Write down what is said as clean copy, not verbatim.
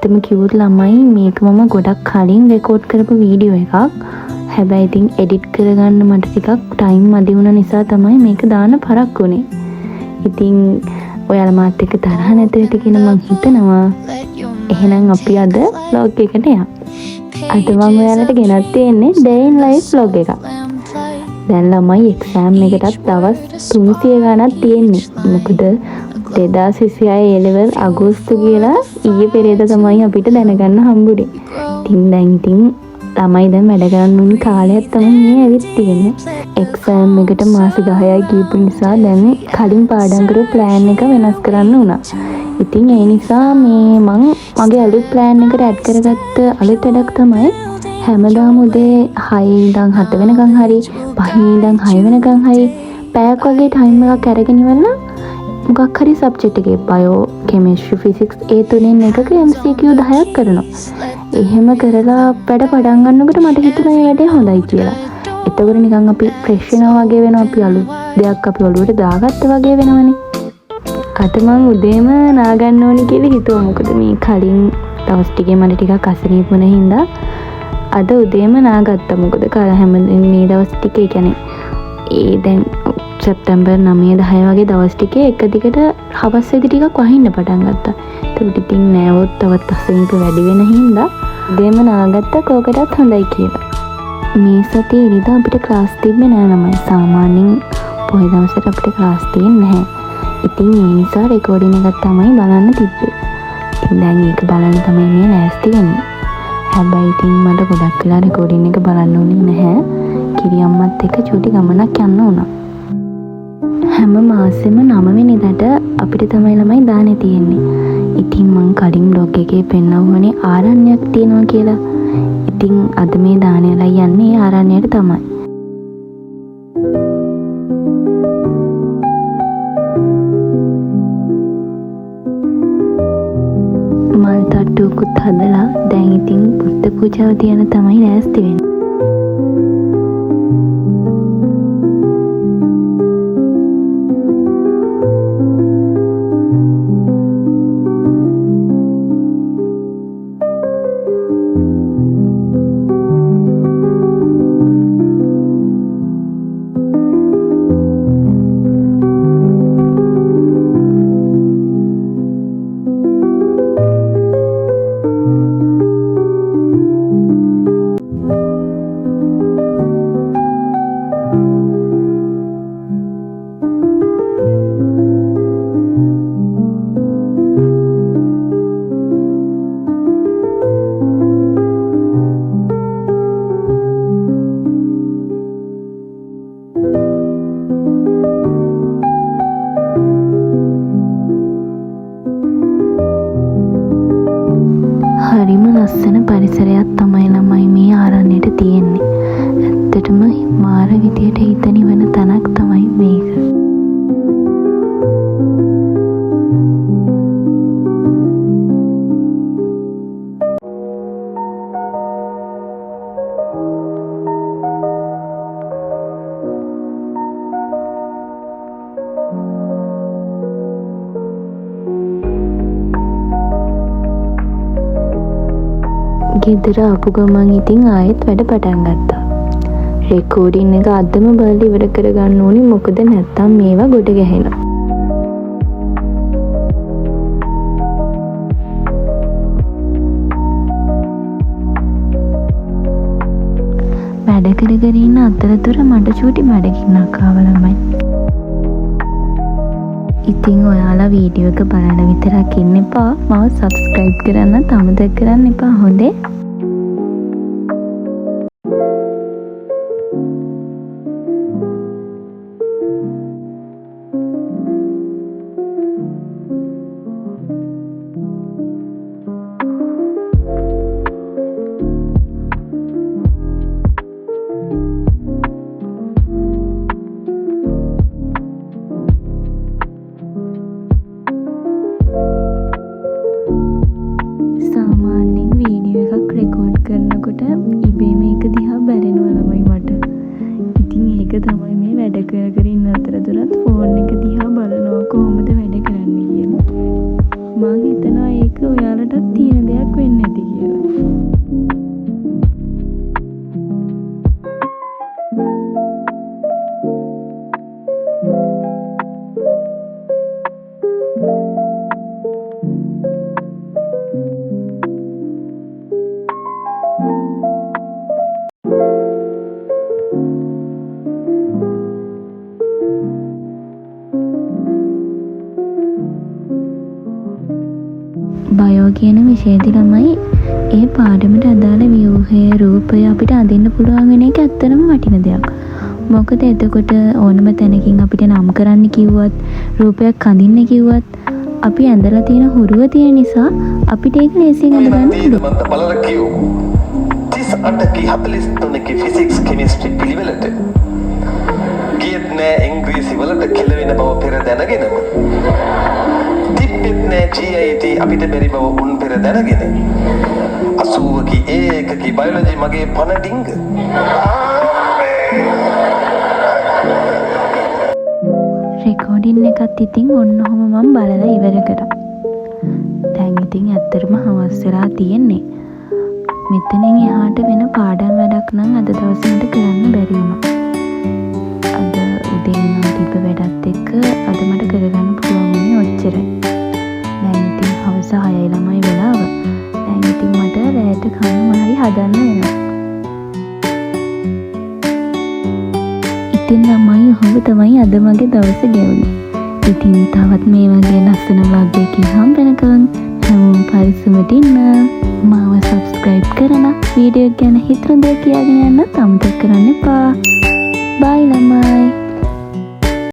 ඇත්තම කිව්වොත් ළමයි මේක මම ගොඩක් කලින් රෙකෝඩ් කරපු වීඩියෝ එකක්. හැබැයි ඉතින් එඩිට් කරගන්න මට ටිකක් ටයිම් මදි වුණ නිසා තමයි මේක දාන්න පරක්කු වුනේ. ඉතින් ඔයාලා මාත් එක්ක තරහ නැති වෙට කියලා මං හිතනවා. එහෙනම් අපි අද vlog එකට යමු. අද මම ඔයාලට ගෙනත් තියෙන්නේ day in life vlog එකක්. දැන් ළමයි එක්සෑම් එකටත් දවස් 300 ගණක් තියෙන්නේ. මොකද 2026 A level අගෝස්තු කියලා ඊයේ පෙරේද තමයි අපිට දැනගන්න හම්බුනේ. ඉතින් ළමයි දැන් වැඩ කරන්න උනි කාලයක් තමයි මේ ඇවිත් තියෙන්නේ. එක්සෑම් එකට මාස 10යි ගියපු නිසා දැන් කලින් පාඩම් කරපු ප්ලෑන් එක වෙනස් කරන්න වුණා. ඉතින් ඒ නිසා මේ මං මගේ අලුත් ප්ලෑන් එකට ඇඩ් කරගත්ත අලුත් වැඩක් තමයි හැමදාම උදේ 6 ඉඳන් 7 වෙනකන් හරි 5 ඉඳන් 6 වෙනකන් හරි පැයක් වගේ ටයිම් එකක් අරගෙන ඉවරලා මොකක් හරි සබ්ජෙක්ට් එකේ බයෝ කෙමිස්ට්‍රි ෆිසික්ස් ඒ තුනෙන් එකක MCQ 10ක් කරනවා. එහෙම කරලා වැඩ පටන් ගන්නකොට මට හිතුණා මේ වැඩේ හොඳයි කියලා. එතකොට නිකන් අපි ෆ්‍රෙෂ් වෙනවා වගේ වෙනවා. අපි අලුත් දෙයක් අපි ඔළුවට දාගත්ත වගේ වෙනවනේ. අද මං උදේම නාගන්න ඕනි කියලා හිතුවා. මොකද මේ කලින් දවස් ටිකේ මට ටිකක් අසනීප වුණ හින්දා අද උදේම නාගත්තා. මොකද හැම මේ දවස් ටිකේ කියන්නේ ඒ දැන් සැප්තැම්බර් 9 10 වගේ දවස් ටිකේ එක දිගට හවස් වෙදි ටිකක් වහින්න පටන් ගත්තා. ඒකට ඉතින් නෑවොත් තවත් අසනීප වැඩි වෙන හින්දා උදේම නාගත්තා කෝකටත් හොඳයි කියලා. මේ සතියේ ඉරිදා අපිට ක්ලාස් තිබ්බේ නෑ ළමයි. සාමාන්‍යයෙන් පොයි දවසට අපිට ක්ලාස් තියෙන්නේ නැහැ. ඉතින් ඒ නිසා රෙකෝඩින් එකක් තමයි බලන්න තිබ්බේ. ඉතින් දැන් ඒක බලන්න තමයි මේ ලෑස්ති වෙන්නේ. හැබැයි ඉතින් මට ගොඩක් වෙලා රෙකෝඩින් එක බලන්න උනේ නැහැ. කිරියම්මත් එක්ක චූටි ගමනක් යන්න උනා. හැම මාසෙම 9 වෙනිදාට අපිට තමයි ළමයි දානේ තියෙන්නේ. ඉතින් මං කලින් බ්ලොග් එකේ පෙන්නවුනේ ආරණ්‍යයක් තියෙනවා කියලා. ඉතින් අද මේ දානේලා යන්නේ ආරණ්‍යයට තමයි. මල් තට්ටුවකුත් හදලා දැන් ඉතින් බුද්ධ පූජාව තියන තමයි ලෑස්ති වෙන්නේ. හරිම ලස්සන පරිසරයක් තමයි ළමයි මේ ආරණ්‍යයට තියෙන්නේ. ඇත්තටම මාර විදියට හිත නිවන තැනක් තමයි මේක. ගෙදර ආපු ගමන් ඉතින් ආයෙත් වැඩ පටන් ගත්තා. රෙකෝඩින් එක අදම බලලා ඉවර කරගන්න ඕනි. මොකද නැත්තම් මේවා ගොඩ ගැහෙනවා. වැඩ කර ඉන්න අතරතුර මට චූටි බඩගින්නක් ආවා ළමයි. ඉතින් ඔයාලා වීඩියෝ එක බලන විතරක් ඉන්න එපා. මාව සබ්ස්ක්‍රයිබ් කරන්න අමතක කරන්න එපා. හොඳේ? කරනකොට ඉබේම ඒක දිහා බැලෙනවා ළමයි මට. ඉතින් ඒක තමයි මේ වැඩ කර ඉන්න අතරතුරත් ෆෝන් එක දිහා බලනවා කොහොමද වැඩ කරන්නේ කියලා. මම හිතනවා ඒක ඔයාලටත් තියෙන දෙයක් වෙන්නේ නැති කියලා. බයෝ කියන විෂයේදී ළමයි ඒ පාඩමට අදාළ ව්‍යුහය රූපය අපිට අඳින්න පුළුවන් වෙන එක ඇත්තටම වටින දෙයක්. මොකද එතකොට ඕනම තැනකින් අපිට නම් කරන්න කිව්වත් රූපයක් අඳින්න කිව්වත් අපි ඇඳලා තියෙන හුරුව තියෙන නිසා අපිට ඒක ලේසියෙන් අඳ ගන්න පුළුවන්. මන්ත බලලා කියෝ 38කි 43කි ෆිසික්ස් කෙමිස්ට්‍රි පිළිවෙලට ගියත් නෑ ඉංග්‍රීසි වලට කෙලවෙන බව පෙර දැනගෙනම තිබ්බෙත් නෑ GIT අපිට බැරි බව උන් පෙර දැනගෙන 80කි ඒකකි බයොලොජි මගේ පණ ඩිංග රෙකෝඩින් එකත් ඉතින් ඔන්න ඔහොම මම බලලා ඉවර කරා. දැන් ඉතින් ඇත්තටම හවස් වෙලා තියෙන්නේ. මෙතනින් එහාට වෙන පාඩම් වැඩක් නම් අද දවසේ මට කරන්න බැරි වුණා. අද උදේ ඉඳන් තිබ්බ වැඩත් එක්ක අද මට කරගන්න පුළුවන් වුණේ ඔච්චරයි. දැන් ඉතින් හවස 6යි ළමයි වෙලාව. දැන් ඉතින් මට රැයට කන්න මොනවාරි හදන්න වෙනවා. ඉතින් ළමයි ඔහොම තමයි අද මගේ දවස ගෙවුනේ. ඉතින් තවත් මේ වගේ ලස්සන vlog එකකින් හම්බ වෙනකන් හැමෝම පරිස්සමට ඉන්න. මාව subscribe කරලා වීඩියෝ ගැන හිතන දේ කියගෙන යන්න අමතක කරන්න එපා. bye ළමයි.